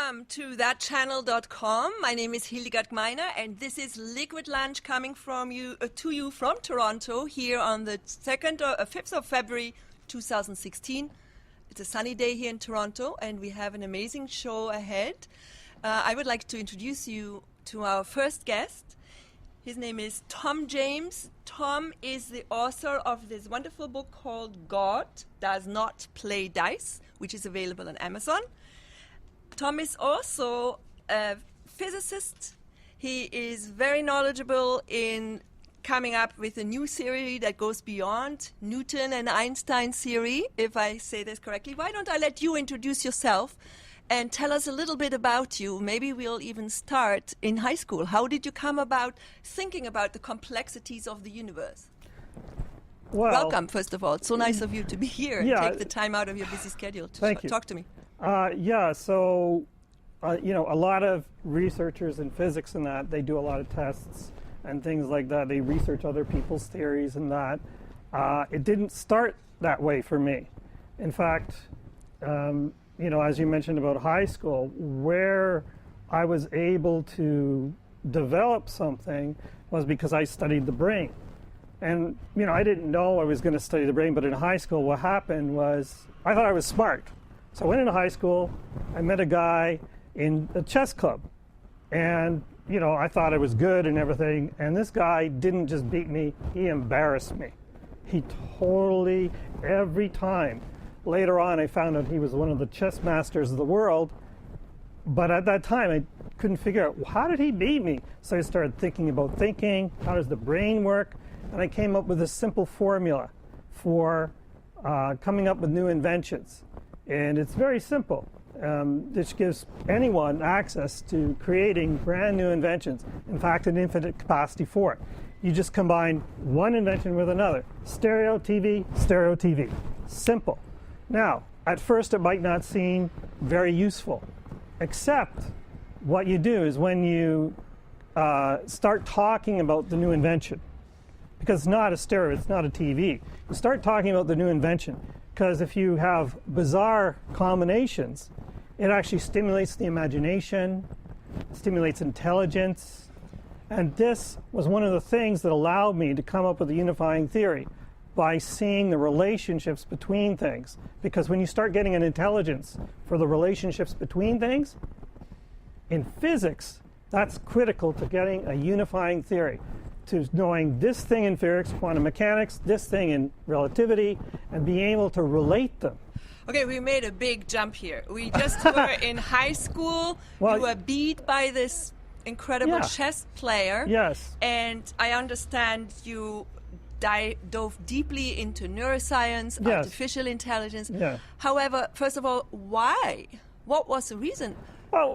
Welcome to thatchannel.com. My name is Hildegard Gmeiner, and this is Liquid Lunch coming from to you from Toronto here on the 5th of February 2016. It's a sunny day here in Toronto, and we have an amazing show ahead. I would like to introduce you to our first guest. His name is Tom James. Tom is the author of this wonderful book called God Does Not Play Dice, which is available on Amazon. Tom is also a physicist. He is very knowledgeable in coming up with a new theory that goes beyond Newton and Einstein's theory, if I say this correctly. Why don't I let you introduce yourself and tell us a little bit about you? Maybe we'll even start in high school. How did you come about thinking about the complexities of the universe? Well, welcome, first of all. It's so nice of you to be here and take the time out of your busy schedule to talk to me. A lot of researchers in physics and that, they do a lot of tests and things like that. They research other people's theories and that. It didn't start that way for me. In fact, as you mentioned about high school, where I was able to develop something was because I studied the brain. And, I didn't know I was going to study the brain, but in high school what happened was I thought I was smart. So I went into high school, I met a guy in a chess club, and, I thought I was good and everything, and this guy didn't just beat me, he embarrassed me. He totally, every time. Later on, I found out he was one of the chess masters of the world, but at that time, I couldn't figure out, how did he beat me? So I started thinking about thinking, how does the brain work? And I came up with a simple formula for coming up with new inventions. And it's very simple. This gives anyone access to creating brand new inventions. In fact, an infinite capacity for it. You just combine one invention with another. Stereo TV, stereo TV. Simple. Now, at first it might not seem very useful, except what you do is when you start talking about the new invention, because it's not a stereo, it's not a TV. You start talking about the new invention, because if you have bizarre combinations, it actually stimulates the imagination, stimulates intelligence, and this was one of the things that allowed me to come up with a unifying theory by seeing the relationships between things. Because when you start getting an intelligence for the relationships between things, in physics, that's critical to getting a unifying theory, to knowing this thing in physics, quantum mechanics, this thing in relativity, and being able to relate them. Okay, we made a big jump here. We just were in high school. You were beat by this incredible chess player. Yes. And I understand you dove deeply into neuroscience, artificial intelligence. Yeah. However, first of all, why? What was the reason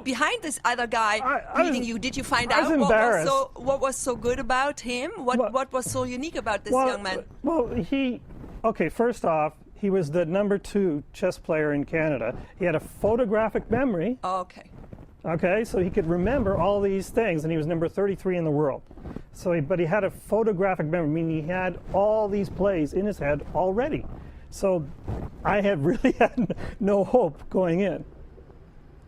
behind this other guy beating you? Did you find out what was so good about him? What was so unique about this young man? First off, he was the #2 chess player in Canada. He had a photographic memory. Oh, okay. Okay, so he could remember all these things, and he was number 33 in the world. But he had a photographic memory, meaning he had all these plays in his head already. So I had really had no hope going in.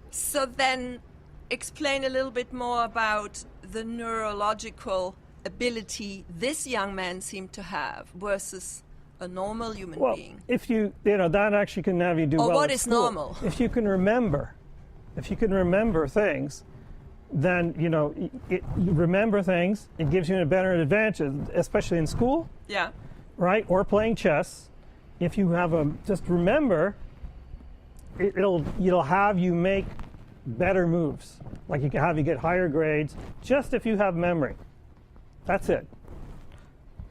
So then explain a little bit more about the neurological ability this young man seemed to have versus a normal human being. If that actually can have you do well what at is school. Normal? If you can remember things, then, you remember things, it gives you a better advantage, especially in school. Yeah. Right? Or playing chess. If you have just remember, it'll have you make better moves. Like you can have you get higher grades, just if you have memory. That's it.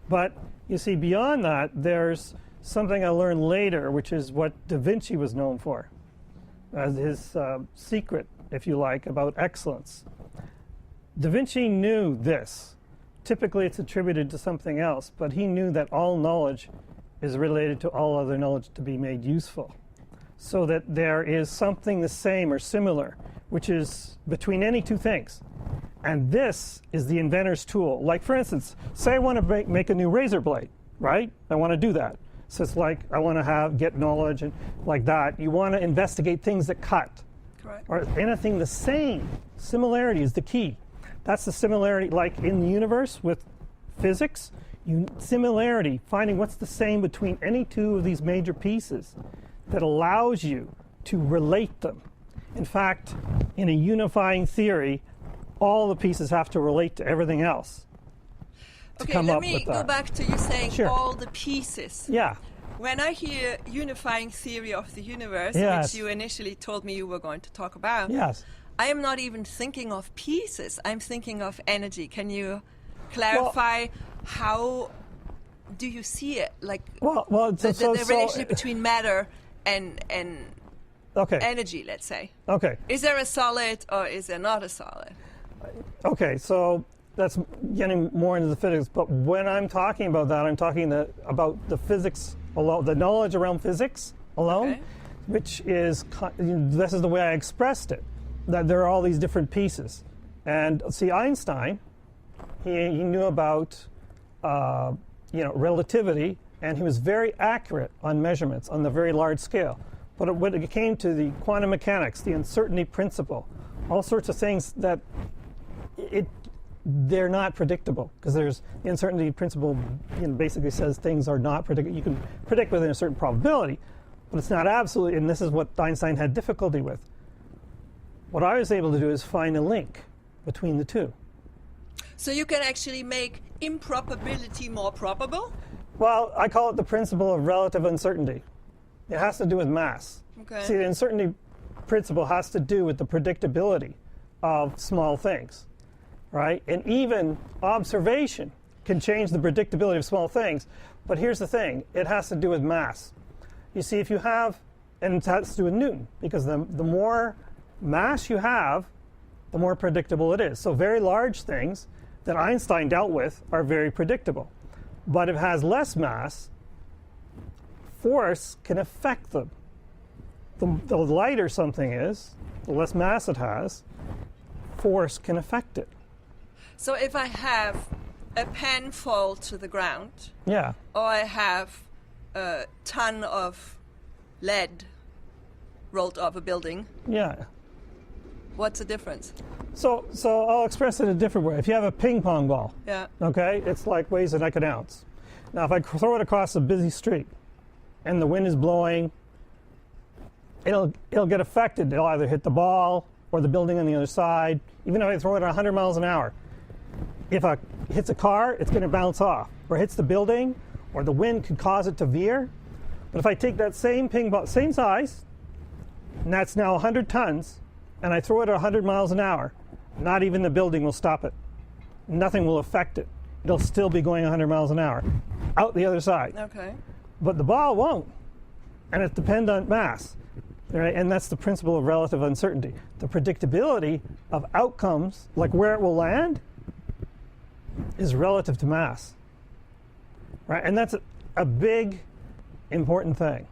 But you see, beyond that, there's something I learned later, which is what Da Vinci was known for, as his secret, if you like, about excellence. Da Vinci knew this. Typically it's attributed to something else, but he knew that all knowledge is related to all other knowledge to be made useful. So that there is something the same or similar, which is between any two things. And this is the inventor's tool. Like, for instance, say I want to make a new razor blade, right? I want to do that. So it's like I want to get knowledge and like that. You want to investigate things that cut. Correct. Or anything the same. Similarity is the key. That's the similarity, like in the universe with physics, similarity, finding what's the same between any two of these major pieces that allows you to relate them. In fact, in a unifying theory, all the pieces have to relate to everything else to Okay, come let up me with go that. back to you saying Sure. all the pieces. Yeah. When I hear unifying theory of the universe, Yes. which you initially told me you were going to talk about, Yes. I am not even thinking of pieces. I'm thinking of energy. Can you clarify how do you see it? Like Well, the relationship between matter and okay. energy, let's say. Okay. Is there a solid or is there not a solid? Okay, so that's getting more into the physics, but when I'm talking about that, I'm talking about the physics alone, the knowledge around physics alone, Okay. which is, this is the way I expressed it, that there are all these different pieces. And see, Einstein, he knew about relativity, and he was very accurate on measurements on the very large scale. But when it came to the quantum mechanics, the uncertainty principle, all sorts of things that they're not predictable, because there's the uncertainty principle basically says things are not predictable. You can predict within a certain probability, but it's not absolute, and this is what Einstein had difficulty with. What I was able to do is find a link between the two. So you can actually make improbability more probable? Well, I call it the principle of relative uncertainty. It has to do with mass. Okay. See, the uncertainty principle has to do with the predictability of small things, right? And even observation can change the predictability of small things. But here's the thing. It has to do with mass. You see, if you have, and it has to do with Newton, because the more mass you have, the more predictable it is. So very large things that Einstein dealt with are very predictable. But if it has less mass, force can affect them. The lighter something is, the less mass it has, force can affect it. So if I have a pen fall to the ground, Yeah. or I have a ton of lead rolled off a building, Yeah. what's the difference? So I'll express it a different way. If you have a ping pong ball, Yeah. okay, it's like weighs like an ounce. Now, if I throw it across a busy street and the wind is blowing, it'll get affected. It'll either hit the ball or the building on the other side, even if I throw it at 100 miles an hour. If it hits a car, it's going to bounce off, or hits the building, or the wind could cause it to veer. But if I take that same ping ball, same size, and that's now 100 tons, and I throw it at 100 miles an hour, not even the building will stop it. Nothing will affect it. It'll still be going 100 miles an hour out the other side. Okay. But the ball won't, and it depends on mass. Right? And that's the principle of relative uncertainty. The predictability of outcomes, like where it will land, is relative to mass. Right? And that's a big, important thing.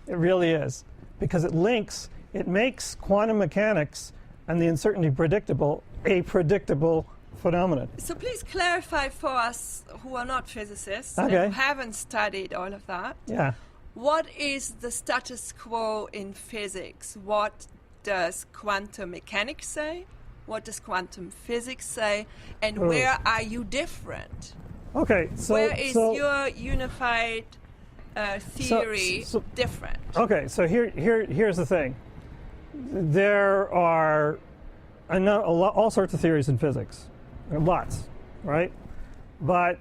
It really is. Because it makes quantum mechanics and the uncertainty predictable, a predictable phenomenon. So please clarify for us who are not physicists Okay. and who haven't studied all of that. Yeah. What is the status quo in physics? What does quantum mechanics say? What does quantum physics say? And where are you different? Okay. So Where is your unified theory so- different? Okay, so here's the thing. There are all sorts of theories in physics, lots, right? But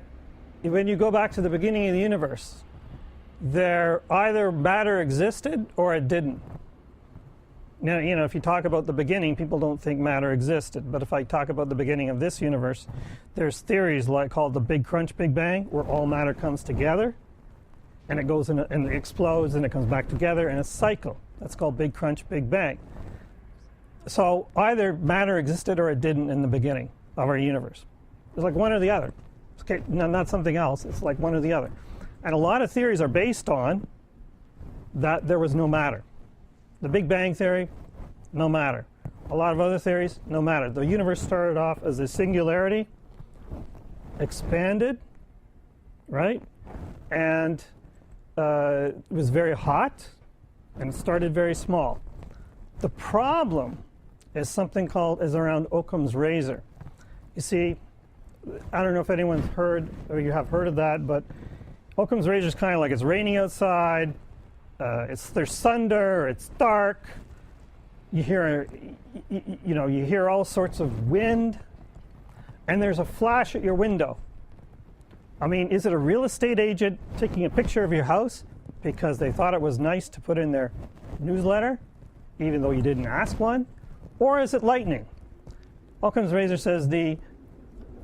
when you go back to the beginning of the universe, there either matter existed or it didn't. Now, if you talk about the beginning, people don't think matter existed. But if I talk about the beginning of this universe, there's theories called the Big Crunch, Big Bang, where all matter comes together, and it goes and it explodes, and it comes back together in a cycle. That's called Big Crunch, Big Bang. So either matter existed or it didn't in the beginning of our universe. It's like one or the other. Okay, not something else. It's like one or the other. And a lot of theories are based on that there was no matter. The Big Bang theory, no matter. A lot of other theories, no matter. The universe started off as a singularity, expanded, right? And it was very hot, and it started very small. The problem is something is around Occam's razor. You see, I don't know if anyone's heard or you have heard of that, but Occam's razor is kind of like it's raining outside, there's thunder, it's dark, you hear all sorts of wind, and there's a flash at your window. I mean, is it a real estate agent taking a picture of your house because they thought it was nice to put in their newsletter, even though you didn't ask one? Or is it lightning? Occam's razor says the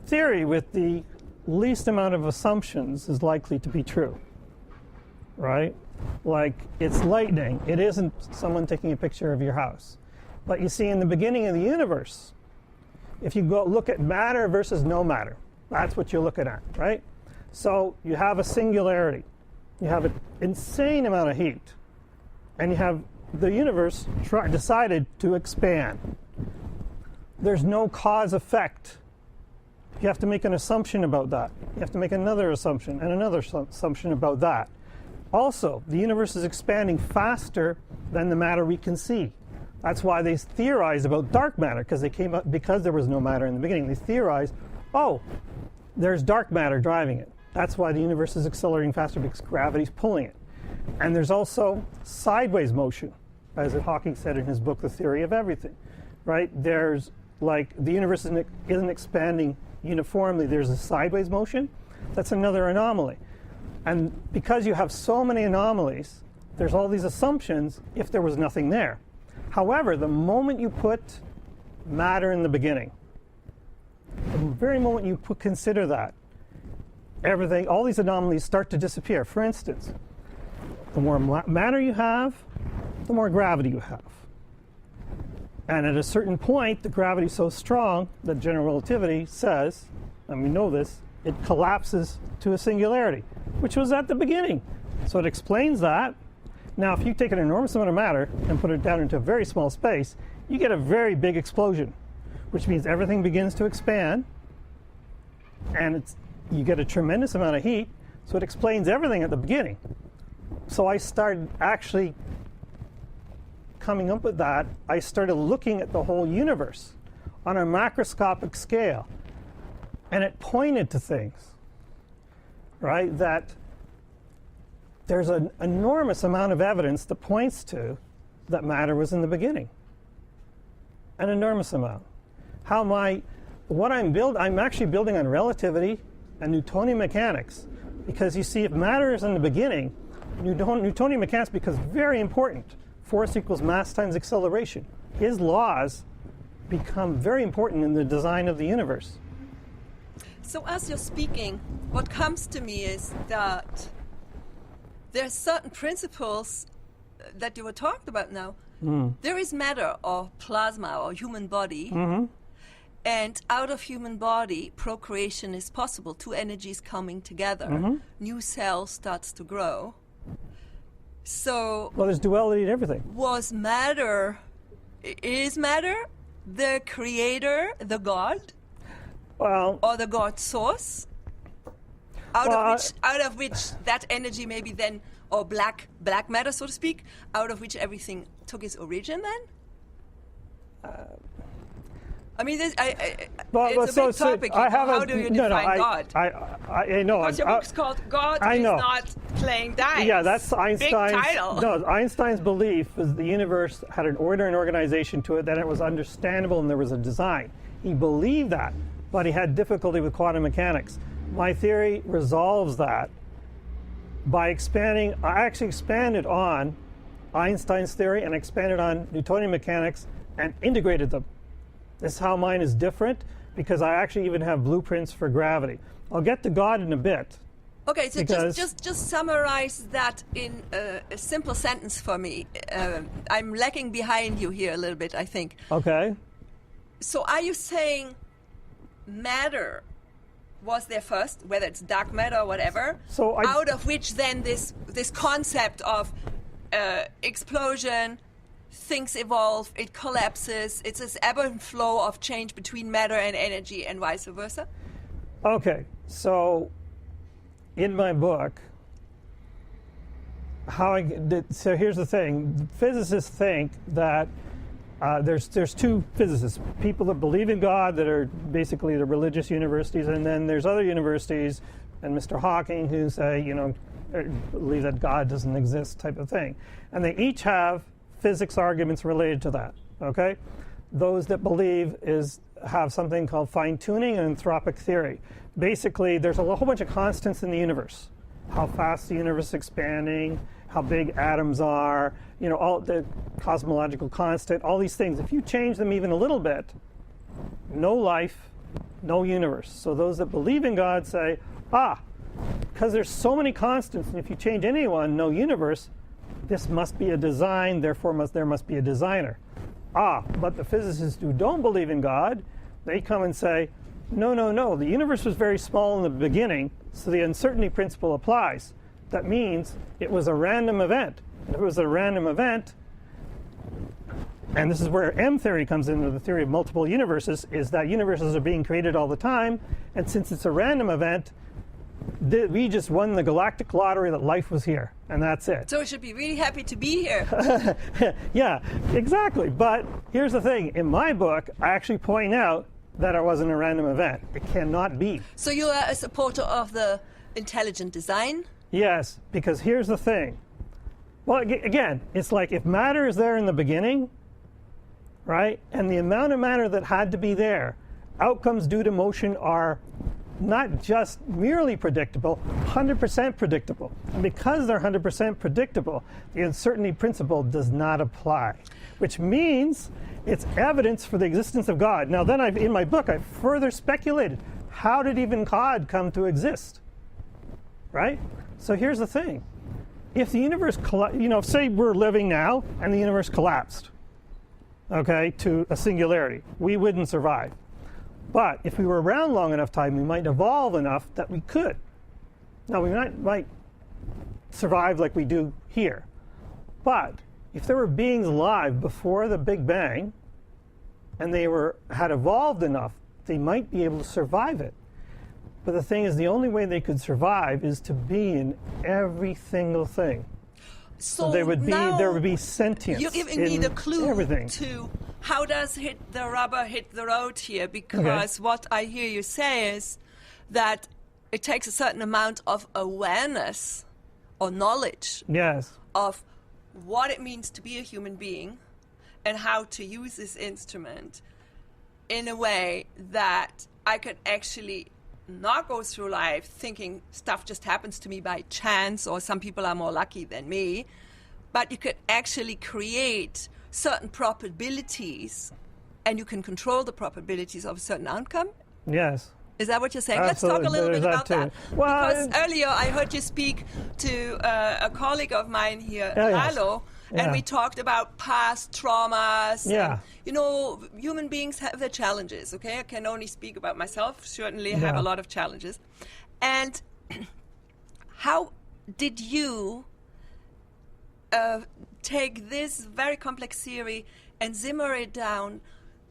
theory with the least amount of assumptions is likely to be true, right? Like, it's lightning. It isn't someone taking a picture of your house. But you see, in the beginning of the universe, if you go look at matter versus no matter, that's what you're looking at, right? So you have a singularity. You have an insane amount of heat. And you have the universe decided to expand. There's no cause-effect. You have to make an assumption about that. You have to make another assumption and another assumption about that. Also, the universe is expanding faster than the matter we can see. That's why they theorized about dark matter, because they came up because there was no matter in the beginning. They theorized, oh, there's dark matter driving it. That's why the universe is accelerating faster, because gravity's pulling it. And there's also sideways motion, as Hawking said in his book, The Theory of Everything, right? There's like the universe isn't expanding uniformly. There's a sideways motion. That's another anomaly. And because you have so many anomalies, there's all these assumptions if there was nothing there. However, the moment you put matter in the beginning, the very moment you consider that, everything, all these anomalies start to disappear. For instance, the more matter you have, the more gravity you have. And at a certain point, the gravity is so strong that general relativity says, and we know this, it collapses to a singularity, which was at the beginning. So it explains that. Now, if you take an enormous amount of matter and put it down into a very small space, you get a very big explosion, which means everything begins to expand, and you get a tremendous amount of heat, so it explains everything at the beginning. So I started actually coming up with that. I started looking at the whole universe on a macroscopic scale, and it pointed to things, right, that there's an enormous amount of evidence that points to that matter was in the beginning. An enormous amount. I'm actually building on relativity and Newtonian mechanics, because you see, if matter is in the beginning, Newtonian mechanics becomes very important. Force equals mass times acceleration. His laws become very important in the design of the universe. So as you're speaking, what comes to me is that there are certain principles that you were talking about now. There is matter, or plasma, or human body, and out of human body, procreation is possible. Two energies coming together. New cell starts to grow. So, well, there's duality in everything. Is matter the creator, the God? Well, or the God source? Out of which that energy maybe then, or black matter, so to speak, out of which everything took its origin then? I mean, it's a big topic. How do you define God? I know. Because your book's called God is Not Playing Dice. Yeah, that's Einstein's. Big title. No, Einstein's belief was the universe had an order and organization to it, that it was understandable and there was a design. He believed that, but he had difficulty with quantum mechanics. My theory resolves that by expanding. I actually expanded on Einstein's theory and expanded on Newtonian mechanics and integrated them. This is how mine is different, because I actually even have blueprints for gravity. I'll get to God in a bit. Okay, so just summarize that in a simple sentence for me. I'm lagging behind you here a little bit, I think. Okay. So are you saying matter was there first, whether it's dark matter or whatever, out of which then this concept of explosion, things evolve, it collapses, it's this ebb and flow of change between matter and energy and vice versa? Okay, so in my book, so here's the thing. Physicists think that there's two physicists, people that believe in God, that are basically the religious universities, and then there's other universities, and Mr. Hawking, who say, believe that God doesn't exist type of thing. And they each have physics arguments related to that, okay? Those that believe have something called fine-tuning and anthropic theory. Basically, there's a whole bunch of constants in the universe. How fast the universe is expanding, how big atoms are, all the cosmological constant, all these things. If you change them even a little bit, no life, no universe. So those that believe in God say, because there's so many constants, and if you change any one, no universe, this must be a design, therefore there must be a designer. But the physicists who don't believe in God, they come and say, no, the universe was very small in the beginning, so the uncertainty principle applies. That means it was a random event. And if it was a random event, and this is where M theory comes into the theory of multiple universes, is that universes are being created all the time, and since it's a random event, we just won the galactic lottery that life was here, and that's it. So we should be really happy to be here. Yeah, exactly. But here's the thing. In my book, I actually point out that it wasn't a random event. It cannot be. So you are a supporter of the intelligent design? Yes, because here's the thing. Well, again, it's like if matter is there in the beginning, right, and the amount of matter that had to be there, outcomes due to motion are not just merely predictable, 100% predictable. And because they're 100% predictable, the uncertainty principle does not apply, which means it's evidence for the existence of God. Now then, in my book, I've further speculated, how did even God come to exist? Right? So here's the thing. If the universe, say we're living now and the universe collapsed, okay, to a singularity, we wouldn't survive. But if we were around long enough time, we might evolve enough that we could. Now, we might survive like we do here. But if there were beings alive before the Big Bang, and they had evolved enough, they might be able to survive it. But the thing is, the only way they could survive is to be in every single thing. So there would be sentience. You're giving me the clue everything. To how does the rubber hit the road here? Because what I hear you say is that it takes a certain amount of awareness or knowledge of what it means to be a human being and how to use this instrument in a way that I could actually not go through life thinking stuff just happens to me by chance, or some people are more lucky than me, but you could actually create certain probabilities, and you can control the probabilities of a certain outcome. Yes. Is that what you're saying? Absolutely. Let's talk a little bit about that. Well, because earlier I heard you speak to a colleague of mine here, Lalo, and we talked about past traumas. Yeah. And, human beings have their challenges, okay? I can only speak about myself. Certainly have a lot of challenges. And how did you take this very complex theory and simmer it down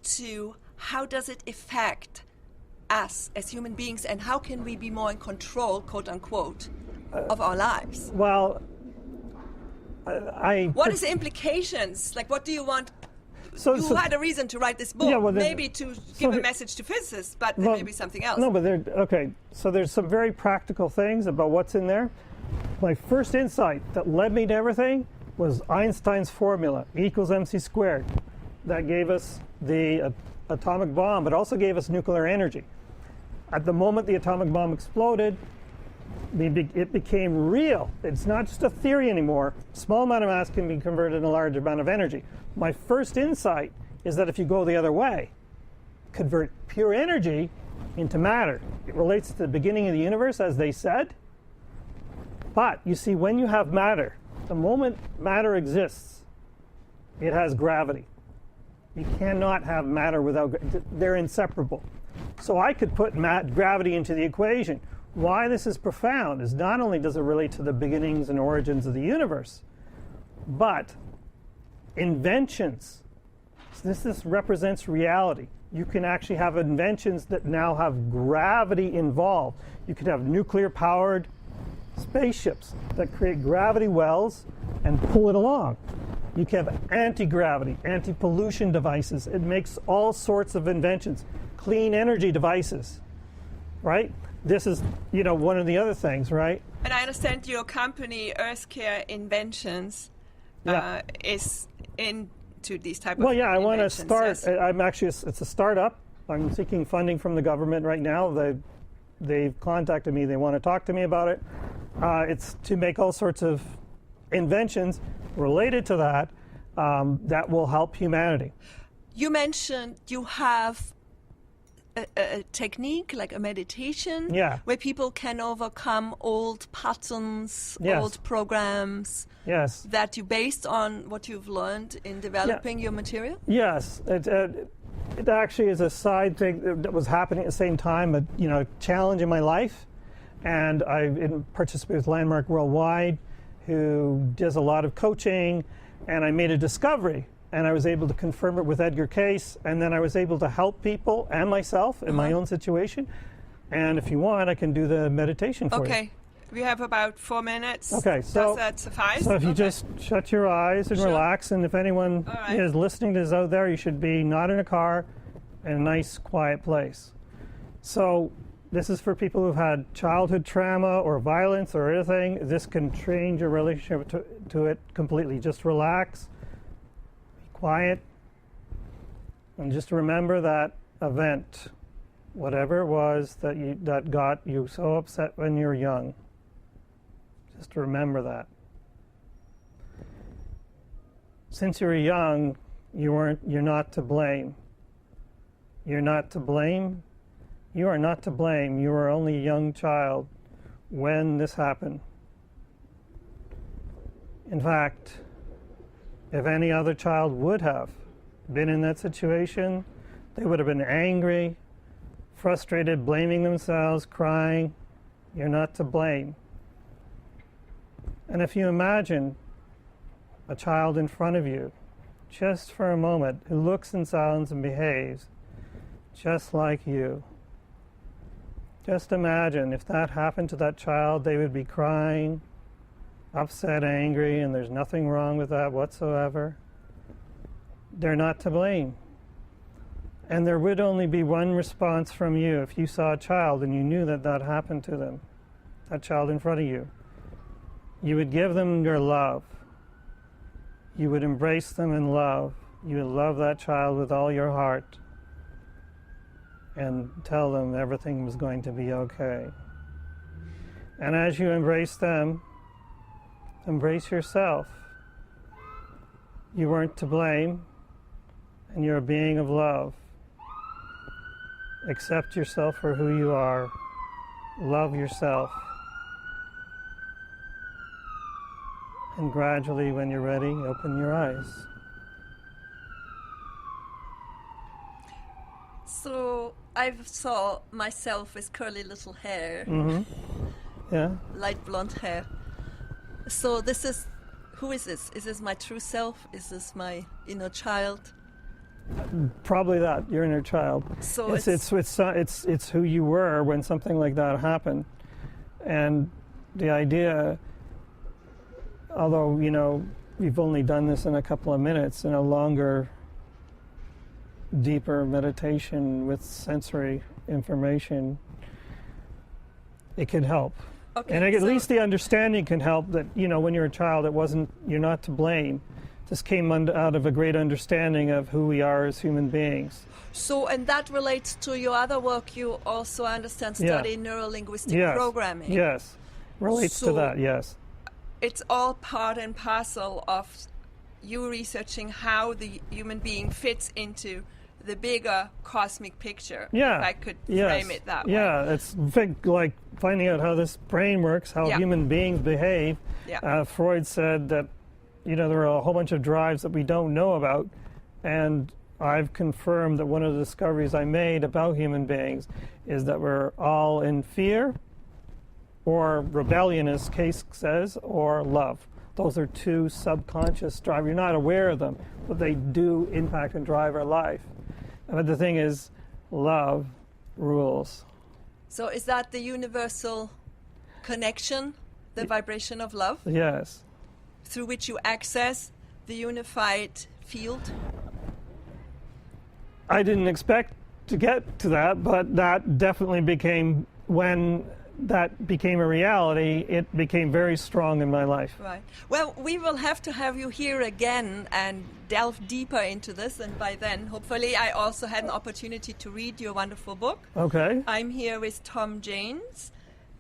to how does it affect us as human beings, and how can we be more in control, quote unquote, of our lives? Well, what is the implications? Like, what do you want? You had a reason to write this book, maybe to give a message to physicists, but there may be something else. No, but so there's some very practical things about what's in there. My first insight that led me to everything was Einstein's formula, E equals mc squared. That gave us the atomic bomb, but also gave us nuclear energy. At the moment the atomic bomb exploded, it became real. It's not just a theory anymore. Small amount of mass can be converted into a large amount of energy. My first insight is that if you go the other way, convert pure energy into matter. It relates to the beginning of the universe, as they said. But you see, when you have matter, the moment matter exists, it has gravity. You cannot have matter without, they're inseparable. So I could put gravity into the equation. Why this is profound is not only does it relate to the beginnings and origins of the universe, but inventions. So this represents reality. You can actually have inventions that now have gravity involved. You could have nuclear-powered spaceships that create gravity wells and pull it along. You can have anti-gravity, anti-pollution devices. It makes all sorts of inventions. Clean energy devices, right? This is, one of the other things, right? And I understand your company, Earthcare Inventions, is into these type of Well, yeah, I want to start. inventions, yes. It's a startup. I'm seeking funding from the government right now. They've contacted me. They want to talk to me about it. It's to make all sorts of inventions related to that that will help humanity. You mentioned you have a technique, like a meditation, where people can overcome old patterns, old programs, that you based on what you've learned in developing your material? Yes. It actually is a side thing that was happening at the same time, a challenge in my life. And I participated with Landmark Worldwide, who does a lot of coaching, and I made a discovery. And I was able to confirm it with Edgar Cayce, and then I was able to help people and myself in my own situation. And if you want, I can do the meditation for you. Okay. We have about 4 minutes. Okay, so does that suffice? So if you just shut your eyes and relax, and if anyone is listening to this out there, you should be not in a car, in a nice, quiet place. So this is for people who've had childhood trauma or violence or anything. This can change your relationship to it completely. Just relax. Quiet, and just remember that event, whatever it was that got you so upset when you were young. Just remember that. Since you were young, you're not to blame. You're not to blame. You are not to blame. You were only a young child when this happened. In fact, if any other child would have been in that situation, they would have been angry, frustrated, blaming themselves, crying. You're not to blame. And if you imagine a child in front of you, just for a moment, who looks and sounds and behaves just like you, just imagine if that happened to that child, they would be crying, upset, angry, and there's nothing wrong with that whatsoever. They're not to blame. And there would only be one response from you if you saw a child and you knew that that happened to them, that child in front of you. You would give them your love. You would embrace them in love. You would love that child with all your heart and tell them everything was going to be okay. And as you embrace them, embrace yourself. You weren't to blame, and you're a being of love. Accept yourself for who you are. Love yourself. And gradually, when you're ready, open your eyes. So I saw myself with curly little hair. Mm-hmm. Yeah. Light blonde hair. So this is, who is this? Is this my true self? Is this my inner child? Probably that, your inner child. So it's who you were when something like that happened. And the idea, although, we've only done this in a couple of minutes, in a longer, deeper meditation with sensory information, it can help. Okay, and at least the understanding can help that, when you're a child, you're not to blame. This came out of a great understanding of who we are as human beings. So, and that relates to your other work. You also, I understand, study neuro-linguistic programming. Yes, relates to that, yes. It's all part and parcel of you researching how the human being fits into the bigger cosmic picture, if I could frame it that way. Yeah, it's like finding out how this brain works, how human beings behave. Yeah. Freud said that, there are a whole bunch of drives that we don't know about, and I've confirmed that one of the discoveries I made about human beings is that we're all in fear, or rebellion, as Cayce says, or love. Those are two subconscious drives. You're not aware of them, but they do impact and drive our life. But the thing is, love rules. So is that the universal connection, the vibration of love? Yes. Through which you access the unified field? I didn't expect to get to that, but that definitely became, when that became a reality, it became very strong in my life. Right. Well, we will have to have you here again and delve deeper into this, and by then, hopefully, I also had an opportunity to read your wonderful book. Okay. I'm here with Tom James,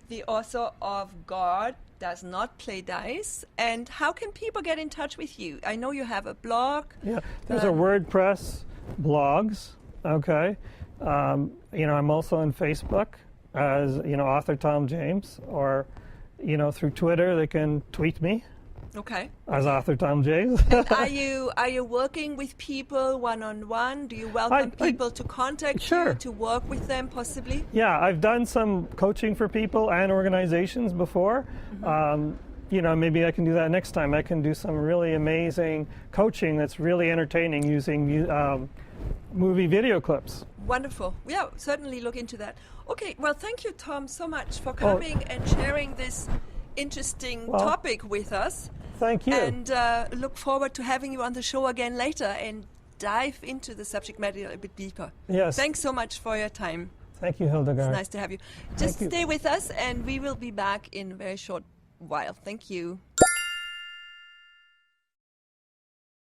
the author of God Does Not Play Dice. And how can people get in touch with you? I know you have a blog. Yeah, there's a WordPress blogs. Okay. I'm also on Facebook as, author Tom James, or, through Twitter, they can tweet me. Okay. As author Tom James. And are you working with people one-on-one? Do you welcome people to contact you, to work with them possibly? Yeah, I've done some coaching for people and organizations before. Mm-hmm. Maybe I can do that next time. I can do some really amazing coaching that's really entertaining using movie video clips. Wonderful. Yeah, certainly look into that. Okay, well, thank you, Tom, so much for coming and sharing this interesting topic with us. Thank you. And look forward to having you on the show again later and dive into the subject matter a bit deeper. Yes. Thanks so much for your time. Thank you, Hildegard. It's nice to have you. Just stay with us and we will be back in a very short while. Thank you.